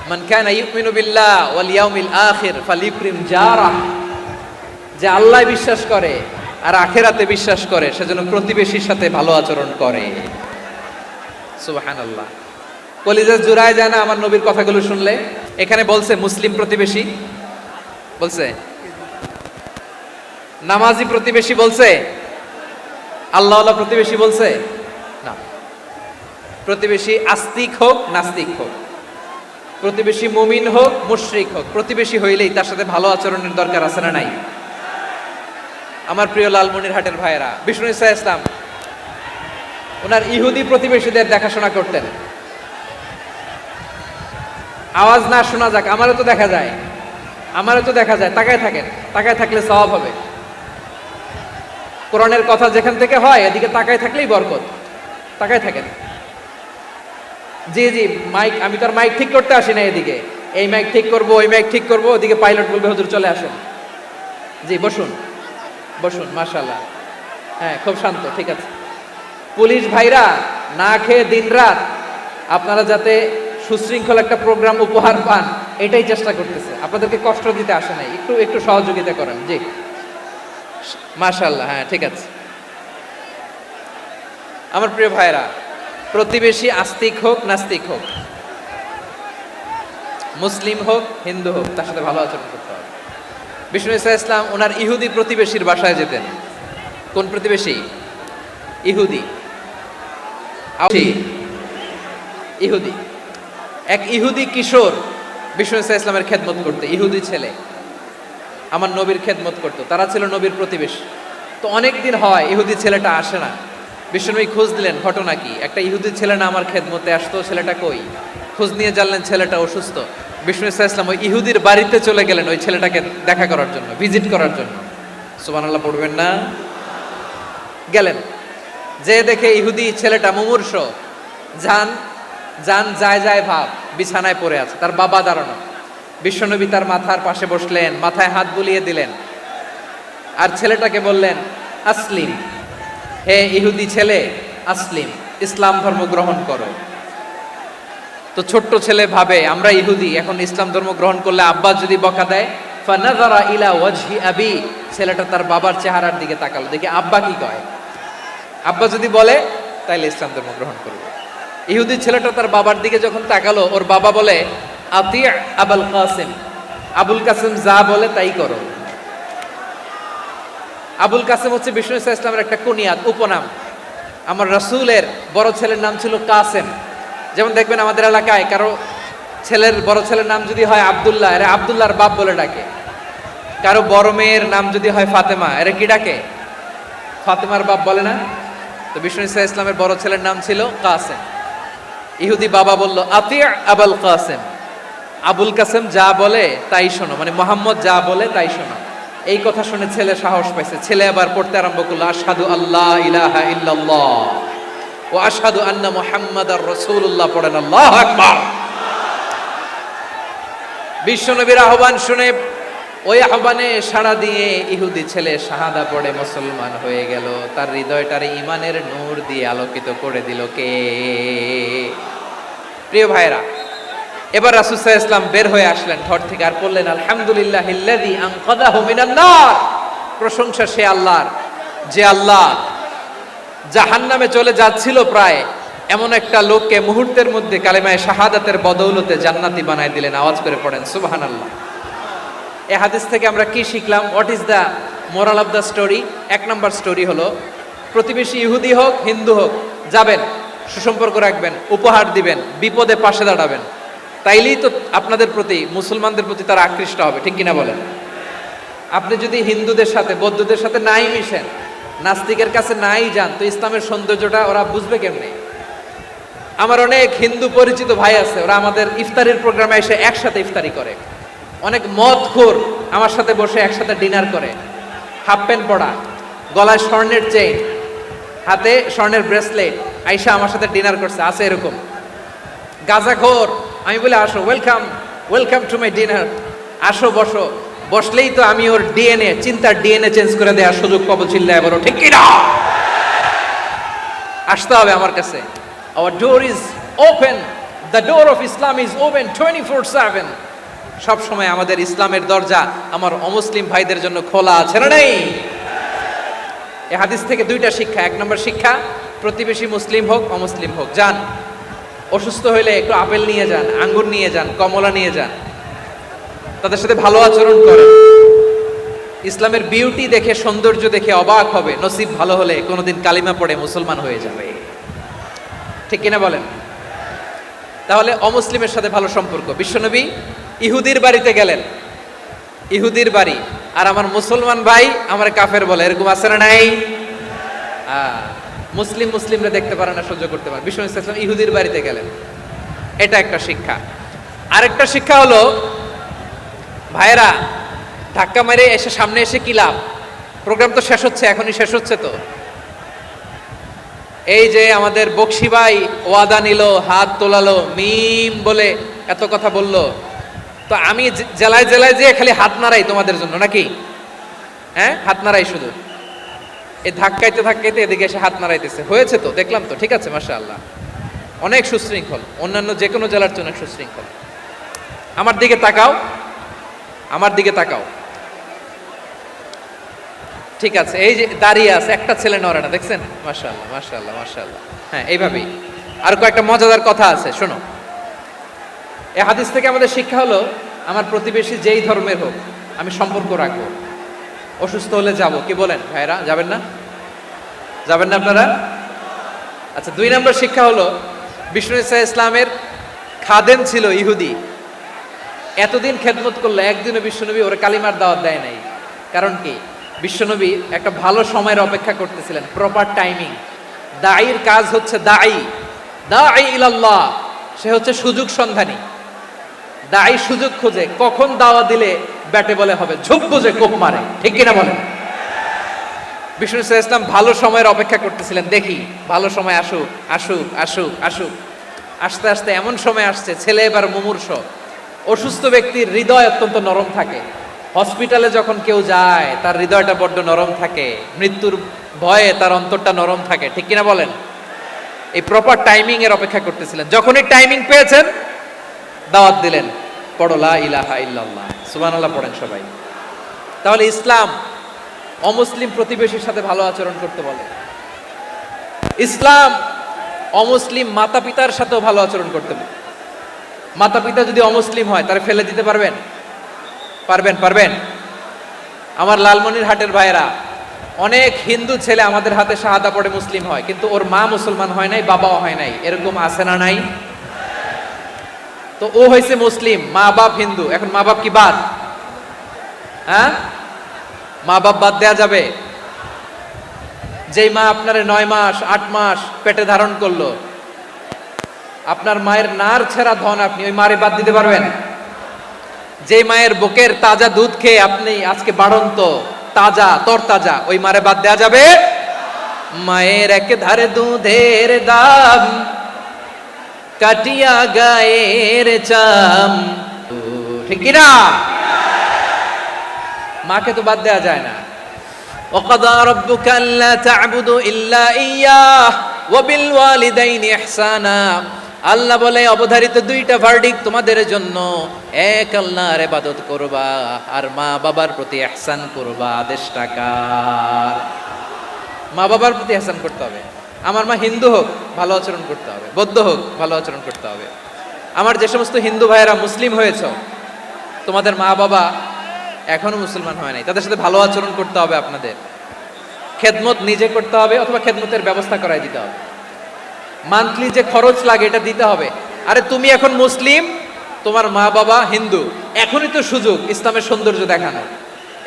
S1: মান কানা ইউমিনু বিল্লাহ ওয়াল ইয়াউমিল আখির ফালিউকরিম জারাহ। যে আল্লাহ বিশ্বাস করে আর আখিরাতে বিশ্বাস করে, সেজন্য প্রতিবেশীর সাথে ভালো আচরণ করে। সুবহানাল্লাহ। কলিজা জুড়ায় যায় না আমার নবীর কথাগুলো শুনলে? এখানে বলছে মুসলিম প্রতিবেশী, বলছে নামাজি প্রতিবেশী বলছে? আল্লাহওয়ালা প্রতিবেশী বলছে? না। প্রতিবেশী আস্তিক হোক নাস্তিক হোক, প্রতিবেশী মুমিন হোক মুশরিক হোক, প্রতিবেশী হইলেই তার সাথে ভালো আচরণের দরকার আছে না নাই? আমার প্রিয় লালমনিরহাটের ভাইয়েরা, বিষ্ণু ইসা ইসলাম ওনার ইহুদি প্রতিবেশীদের দেখাশোনা করতেন। আওয়াজ না শোনা যাক, আমারও তো দেখা যায়, তাকায় থাকেন, তাকায় থাকলে সওয়াব হবে। কোরআনের কথা যেখান থেকে হয় এদিকে তাকায় থাকলেই বরকত, তাকায় থাকেন। জি জি, মাইক, আমি তো আর মাইক ঠিক করতে আসি না এদিকে, এই মাইক ঠিক করব ওই মাইক ঠিক করব, ওদিকে পাইলট বলবে হুজুর চলে আসেন। জি বসুন বসুন, মাশাআল্লাহ, হ্যাঁ খুব শান্ত, ঠিক আছে। পুলিশ ভাইরা না খেয়ে দিনরাত আপনারা যাতে সুশৃঙ্খল একটা প্রোগ্রাম উপহার পান এটাই চেষ্টা করতেছে, আপনাদেরকে কষ্ট দিতে আসে নাই, একটু একটু সহযোগিতা করেন। জি মাশাআল্লাহ, হ্যাঁ ঠিক আছে। আমার প্রিয় ভাইরা, প্রতিবেশী আস্তিক হোক নাস্তিক হোক, মুসলিম হোক হিন্দু হোক, তার সাথে ভালো আচরণ করতে হবে। বিষ্ণু ইসা ইসলাম ওনার ইহুদি প্রতিবেশীর বাসায় যেতেন। কোন প্রতিবেশী? ইহুদি। ইহুদি এক ইহুদি কিশোর বিষ্ণু ইসা ইসলামের খেদমত করতে, ইহুদি ছেলে আমার নবীর খেদমত করতো, তারা ছিল নবীর প্রতিবেশী। তো অনেক দিন হয় ইহুদি ছেলেটা আসে না। বিশ্বনবী খোঁজ দিলেন, ঘটনা কি? একটা ইহুদি ছেলে না আমার খেদমতে আসতো, ছেলেটা কই? খোঁজ নিয়ে জানলেন ছেলেটা অসুস্থ। বিষ্ণু ইসা ইসলাম ওই ইহুদির বাড়িতে চলে গেলেন ওই ছেলেটাকে দেখা করার জন্য, ভিজিট করার জন্য। সুবহানাল্লাহ পড়বেন না? গেলেন, যে দেখে ইহুদি ছেলেটা মুমূর্ষ, যান যান যায় যায় ভাব, বিছানায় পড়ে আছে, তার বাবা দাঁড়ানো। বিশ্বনবী তার মাথার পাশে বসলেন, মাথায় হাত বুলিয়ে দিলেন, আর ছেলেটাকে বললেন আসলিম, হে ইহুদি ছেলে আসলিম, ইসলাম ধর্ম গ্রহণ করো। তো ছোট্ট ছেলে ভাবে আমরা ইহুদি, এখন ইসলাম ধর্ম গ্রহণ করলে আব্বা যদি বকা দেয়, ফানাযারা ইলা ওয়াজহি আবি, ছেলেটা তার বাবার চেহারার দিকে তাকালো, দেখি আব্বা কি কয়। আব্বা যদি বলে তাইলে ইসলাম ধর্ম গ্রহণ করবে। ইহুদি ছেলেটা তার বাবার দিকে যখন তাকালো, ওর বাবা বলে আতি আবুল কাসিম, আবুল কাসিম যা বলে তাই করো। আবুল কাসিম হচ্ছে বিষ্ণু ইসা ইসলামের একটা কুনিয়াত, উপনাম। আমার রাসূলের বড় ছেলের নাম ছিল কাসেম। যেমন দেখবেন আমাদের এলাকায় কারো ছেলের বড় ছেলের নাম যদি হয় আব্দুল্লাহ, এরা আব্দুল্লাহর বাপ বলে ডাকে। কারো বড় মেয়ের নাম যদি হয় ফাতেমা, এরা কি ডাকে? ফাতেমার বাপ বলে না? তো বিষ্ণু ইসা ইসলামের বড় ছেলের নাম ছিল কাসেম। ইহুদি বাবা বলল আতি আবুল কাসেম, আবুল কাসেম যা বলে তাই শোনো, মানে মোহাম্মদ যা বলে তাই শোনো। এই কথা শুনে ছেলে সাহস পাইছে, ছেলে আবার পড়তে আরম্ভ করলো আশহাদু আল্লাহ ইলাহা ইল্লাল্লাহ ওয়া আশহাদু আন্না মুহাম্মাদার রাসূলুল্লাহ, পড়েন আল্লাহু আকবার। বিশ্বনবীর আহ্বান শুনে ওই আহ্বানে সাড়া দিয়ে ইহুদি ছেলে শাহাদা পড়ে মুসলমান হয়ে গেল। তার হৃদয়টারে ঈমানের নূর দিয়ে আলোকিত করে দিল কে? প্রিয় ভাইরা, এবার রাসূল সাল্লাল্লাহু আলাইহি ওয়াসাল্লাম বের হয়ে আসলেন ঘর থেকে, আর বললেন আলহামদুলিল্লাহিল্লাযী আনকাযাহু মিনান নার, প্রশংসা সে আল্লাহর যে আল্লাহ জাহান্নামে চলে যাচ্ছিল প্রায় এমন একটা লোককে মুহূর্তের মধ্যে কালেমায়ে শাহাদাতের বদৌলতে জান্নাতি বানায় দিলেন। আওয়াজ করে পড়েন সুবহানাল্লাহ। এই হাদিস থেকে আমরা কি শিখলাম? What is the moral of the story? এক নম্বর স্টোরি হলো, প্রতিবেশী ইহুদি হোক হিন্দু হোক, যাবেন, সুসম্পর্ক রাখবেন, উপহার দিবেন, বিপদে পাশে দাঁড়াবেন, তাইলেই তো আপনাদের প্রতি, মুসলমানদের প্রতি তারা আকৃষ্ট হবে, ঠিক কিনা বলেন? আপনি যদি হিন্দুদের সাথে বৌদ্ধদের সাথে নাই মিশেন, নাস্তিকের কাছে নাই যান, তো ইসলামের সৌন্দর্যটা ওরা বুঝবে কেমনে? আমার অনেক হিন্দু পরিচিত ভাই আছে, ওরা আমাদের ইফতারির প্রোগ্রামে এসে একসাথে ইফতারি করে। অনেক মদখোর আমার সাথে বসে একসাথে ডিনার করে, হাফ প্যান্ট পরা, গলায় স্বর্ণের চেইন, হাতে স্বর্ণের ব্রেসলেট, আইসা আমার সাথে ডিনার করছে, আছে এরকম। গাঁজাখোর, আমি বলে আসো, welcome welcome to my dinner, আসো বসো, বসলেই তো আমি ওর ডিএনএ, চিন্তার ডিএনএ চেঞ্জ করে দেওয়ার সুযোগ পাবো, চিল্লায় বলো ঠিক কিনা? আসতে হবে আমার কাছে। Our door is open, the door of Islam is open 24/7. সব সময় আমাদের ইসলামের দরজা আমার অমুসলিম ভাইদের জন্য খোলা আছে না নেই? এই হাদিস থেকে দুইটা শিক্ষা। এক নম্বর শিক্ষা, প্রতিবেশী মুসলিম হোক অমুসলিম হোক, যান, অসুস্থ হইলে একটু আপেল নিয়ে যান, আঙ্গুর নিয়ে যান, কমলা নিয়ে যান, তাদের সাথে ভালো আচরণ করেন। ইসলামের বিউটি দেখে, সৌন্দর্য দেখে অবাক হবে, নসিব ভালো হলে কোনোদিন কালিমা পড়ে মুসলমান হয়ে যাবে। ঠিক কিনা বলেন? তাহলে অমুসলিমের সাথে ভালো সম্পর্ক। বিশ্বনবী ইহুদির বাড়িতে গেলেন, ইহুদির বাড়ি, আর আমার মুসলমান ভাই আমার কাফের বলে, এরকম আছে না নাই? মুসলিমরা দেখতে পারে না, সহ্য করতে পারে। বিশ্বনবী সাল্লাল্লাহু আলাইহি ওয়াসাল্লাম ইহুদির বাড়িতে গেলেন, এটা একটা শিক্ষা। আরেকটা শিক্ষা হলো, ভাইরা ধাক্কা মেরে এসে সামনে এসে কি লাভ? প্রোগ্রাম তো শেষ হচ্ছে, এখনই শেষ হচ্ছে। তো এই যে আমাদের বকশি ভাই ওয়াদা নিল, হাত তোলালো, মিম বলে এত কথা বললো, তো আমি জেলায় জেলায় যে খালি হাত নাড়াই তোমাদের জন্য নাকি? হ্যাঁ, হাত নাড়াই শুধু। এই ধাক্কাইতে ধাক্কাইতে এদিকে এসে হাত নাড়াইতেছে, হয়েছে তো, দেখলাম তো, ঠিক আছে, মাশাআল্লাহ, অনেক সুশৃঙ্খল, অন্যান্য যে কোনো জেলার চেয়ে অনেক সুশৃঙ্খল। আমার দিকে তাকাও, আমার দিকে তাকাও, ঠিক আছে। এই যে দাঁড়িয়ে আছে, একটা ছেলে নড়ে না, দেখছেন? মাশাআল্লাহ, মাশাআল্লাহ, মাশাআল্লাহ। হ্যাঁ, এইভাবেই। আর কয়েকটা মজাদার কথা আছে, শোনো। এই হাদিস থেকে আমাদের শিক্ষা হলো, আমার প্রতিবেশী যেই ধর্মের হোক আমি সম্পর্ক রাখবো। অসুস্থ হলে যাব, কি বলেন ভাইরা? যাবেন না? যাবেন না আপনারা? আচ্ছা, 2 নম্বর শিক্ষা হলো, বিষ্ণু ইসা ইসলামের খাদেম ছিল ইহুদি, এতদিন খেদমত করলো, একদিনও বিশ্বনবী ওর কালিমার দাওয়াত দেয় নাই। কারণ কি? বিশ্বনবী একটা ভালো সময়ের অপেক্ষা করতেছিলেন, প্রপার টাইমিং। দাঈর কাজ হচ্ছে দাঈ ইলাল্লাহ, সে হচ্ছে সুযোগ সন্ধানী। দাঈ সুযোগ খোঁজে, কখন দাওয়া দিলে ব্যাটে বলে হবে, ঝোপ বুঝে কোপ মারে, ঠিক কিনা বলেন? বিষ্ণু ইসলাম ভালো সময়ের অপেক্ষা করতেছিলেন, দেখি ভালো সময় আসুক আসুক আসুক আসুক। আস্তে আস্তে এমন সময় আসছে, ছেলে এবার মুমূর্ষ। অসুস্থ ব্যক্তির হৃদয় অত্যন্ত নরম থাকে। হসপিটালে যখন কেউ যায় তার হৃদয়টা বড্ড নরম থাকে, মৃত্যুর ভয়ে তার অন্তরটা নরম থাকে, ঠিক কিনা বলেন? এই প্রপার টাইমিং এর অপেক্ষা করতেছিলেন। যখনই টাইমিং পেয়েছেন, দাওয়াত দিলেন, পড়ো লা ইলাহা ইল্লাল্লাহ, সুবহানাল্লাহ পড়েন সবাই। তাহলে ইসলাম অমুসলিম প্রতিবেশীর সাথে ভালো আচরণ করতে বলে। ইসলাম অমুসলিম মাতা পিতার সাথেও ভালো আচরণ করতে বলে। মাতা পিতা যদি অমুসলিম হয়, তারা ফেলে দিতে পারবেন? পারবেন? আমার লালমনিরহাটের ভাইয়েরা, অনেক হিন্দু ছেলে আমাদের হাতে শাহাদা পড়ে মুসলিম হয়, কিন্তু ওর মা মুসলমান হয় নাই, বাবাও হয় নাই, এরকম আছে না নাই? তো ও হয়েছে মুসলিম, মা বাপ হিন্দু, এখন মা বাপ কি বাদ? হ্যাঁ, মা বাপ বাদ দেয়া যাবে? যেই মা আপনার 9 মাস 8 মাস পেটে ধারণ করলো, আপনার মায়ের নার ছেঁড়া ধন, আপনি ওই মারে বাদ দিতে পারবেন? যে মায়ের বুকের তাজা দুধ খেয়ে আপনি আজকে বাড়ন্ত তাজা তরতাজা, ওই মারে বাদ দেয়া যাবে? মায়ের এক ধারে দুধের দাম, কাটিয়া গায়ের চাম, ঠিক কিনা? মাকে তো বাদ দেয়া যায় না। وقضى ربك ألا تعبدوا إلا إياه وبالوالدين إحسانا। আল্লাহ বলে, অবধারিত 2টা ভার্ডিক্ট তোমাদের জন্য, এক আল্লাহর ইবাদত করবা আর মা বাবার প্রতি ইহসান করবা। আদেশটা কার? মা বাবার প্রতি ইহসান করতে হবে। আমার মা হিন্দু হোক, ভালো আচরণ করতে হবে, বৌদ্ধ হোক, ভালো আচরণ করতে হবে। আমার যে সমস্ত হিন্দু ভাইয়েরা মুসলিম হয়েছে, তোমাদের মা বাবা এখনো মুসলমান হয় নাই, তাদের সাথে ভালো আচরণ করতে হবে। আপনাদের খেদমত নিজে করতে হবে, অথবা খেদমতের ব্যবস্থা করাই দিতে হবে। মান্থলি যে খরচ লাগে এটা দিতে হবে। আরে তুমি এখন মুসলিম, তোমার মা বাবা হিন্দু, এখনই তো সুযোগ ইসলামের সৌন্দর্য দেখানো।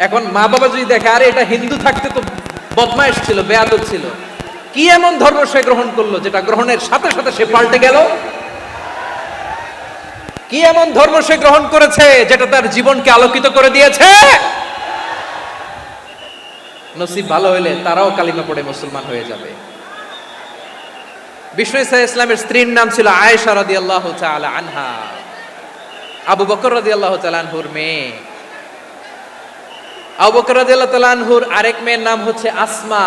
S1: এখন মা বাবা যদি দেখে, আরে এটা হিন্দু থাকতে তো বদমাইশ ছিল, বেয়াদব ছিল, কি এমন ধর্ম সে গ্রহণ করলো যেটা গ্রহণের সাথে সাথে সে পাল্টে গেল? কি এমন ধর্ম সে গ্রহণ করেছে যেটা তার জীবনকে আলোকিত করে দিয়েছে? নসিব ভালো হইলে তারাও কালিমা পড়ে মুসলমান হয়ে যাবে। বিষ্ণু ইসা ইসলামের স্ত্রীর নাম ছিল আয়েশা রাদিয়াল্লাহু তাআলা আনহা, আবু বকর রাদিয়াল্লাহু তাআলা আনহুর মেয়ে। আবু বকর রাদিয়াল্লাহু তাআলা আনহুর আরেক মেয়ের নাম হচ্ছে আসমা।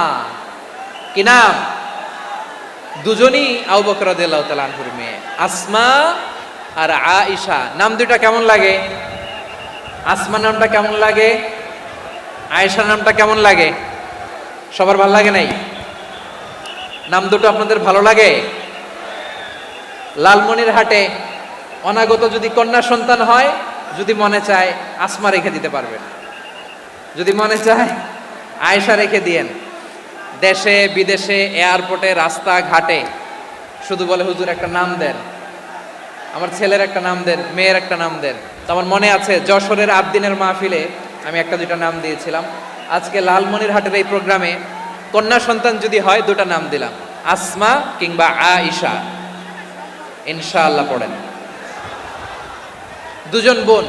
S1: কি নাম? দুজনই আবু বকর রাদিয়াল্লাহু তাআলা আনহুর মেয়ে, আসমা আর আয়েশা। নাম দুইটা কেমন লাগে? আসমা নামটা কেমন লাগে? আয়েশা নামটা কেমন লাগে? সবার ভালো লাগে নাই? নাম দুটো আপনাদের ভালো লাগে? লালমনিরহাটে অনাগত যদি কন্যা সন্তান হয়, যদি মনে চায় আসমা রেখে দিতে পারবেন। যদি মনে চায় আয়েশা রেখে দিয়েন। দেশে বিদেশে এয়ারপোর্টে রাস্তা ঘাটে শুধু বলে হুজুর একটা নাম দেন, আমার ছেলের একটা নাম দেন, মেয়ের একটা নাম দেন। তো আমার মনে আছে যশোরের আবদিনের মাহফিলে আমি একটা দুইটা নাম দিয়েছিলাম। আজকে লালমনিরহাটের এই প্রোগ্রামে কন্যা সন্তান যদি হয় দুটা নাম দিলাম, আসমা কিংবা আয়েশা। ইনশাআল্লাহ পড়েন। দুজন বোন,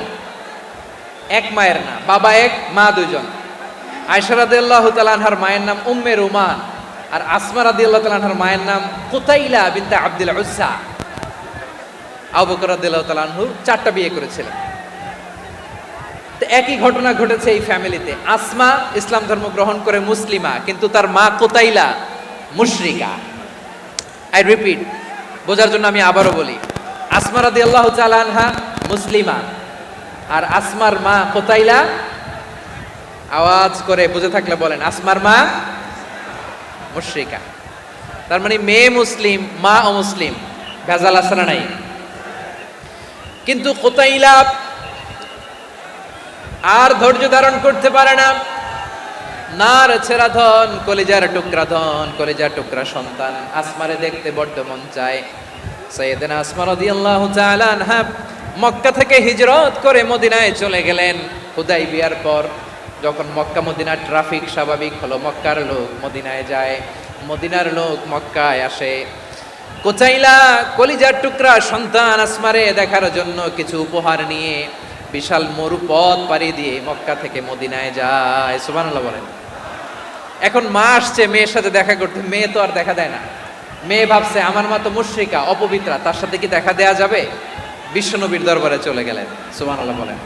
S1: এক মায়ের না, বাবা এক মা দুজন। আয়েশা রাদিয়াল্লাহু তাআলা আনহার মায়ের নাম উম্মে রুমান, আর আসমা রাদিয়াল্লাহু তাআলা আনহার মায়ের নাম কুতাইলা বিনতে আব্দুল উজ্জা। আবু বকর রাদিয়াল্লাহু তাআলা আনহু 4টা বিয়ে করেছিলেন। তো একই ঘটনা ঘটেছে এই ফ্যামিলিতে। আসমা ইসলাম ধর্ম গ্রহণ করে মুসলিমা, কিন্তু তার মা কুতাইলা মুশরিকা। আই রিপিট, বোঝার জন্য আমি আবারও বলি, আসমা রাদিয়াল্লাহু তাআলা আনহা মুসলিমা, আর আসমার মা কুতাইলা, আওয়াজ করে বুঝে থাকলে বলেন, আসমার মা মুশরিকা। তার মানে মেয়ে মুসলিম, মা অমুসলিম, ভেজাল আছে না নাই? কিন্তু কুতাইলা আর ধৈর্য ধারণ করতে পারে না। নার ছেঁড়া ধন, কলিজার টুকরা ধন, কলিজার টুকরা সন্তান, আসমারে দেখতে বড্ড মন চায়। সাইয়েদনা আসমা রাদিয়াল্লাহু তাআলা আনহা মক্কা থেকে হিজরত করে মদিনায় চলে গেলেন হুদাইবিয়ার পর। যখন মক্কা মদিনার ট্রাফিক স্বাভাবিক হলো, মক্কার লোক মদিনায় যায়, মদিনার লোক মক্কায় আসে। কুতাইলা কলিজার টুকরা সন্তান আসমারে দেখার জন্য কিছু উপহার নিয়ে বিশাল মরুপথ পাড়ি দিয়ে মক্কা থেকে মদিনায় যায়। সুবহানাল্লাহ বলেন। এখন মা আসছে মেয়ের সাথে দেখা করতে, মেয়ে তো আর দেখা দেয় না। মেয়ে ভাবছে আমার মা তো মুশরিকা, অপবিত্রা, তার সাথে কি দেখা দেয়া যাবে? বিশ্বনবীর দরবারে চলে গেলেন। সুবহানাল্লাহ বলেন।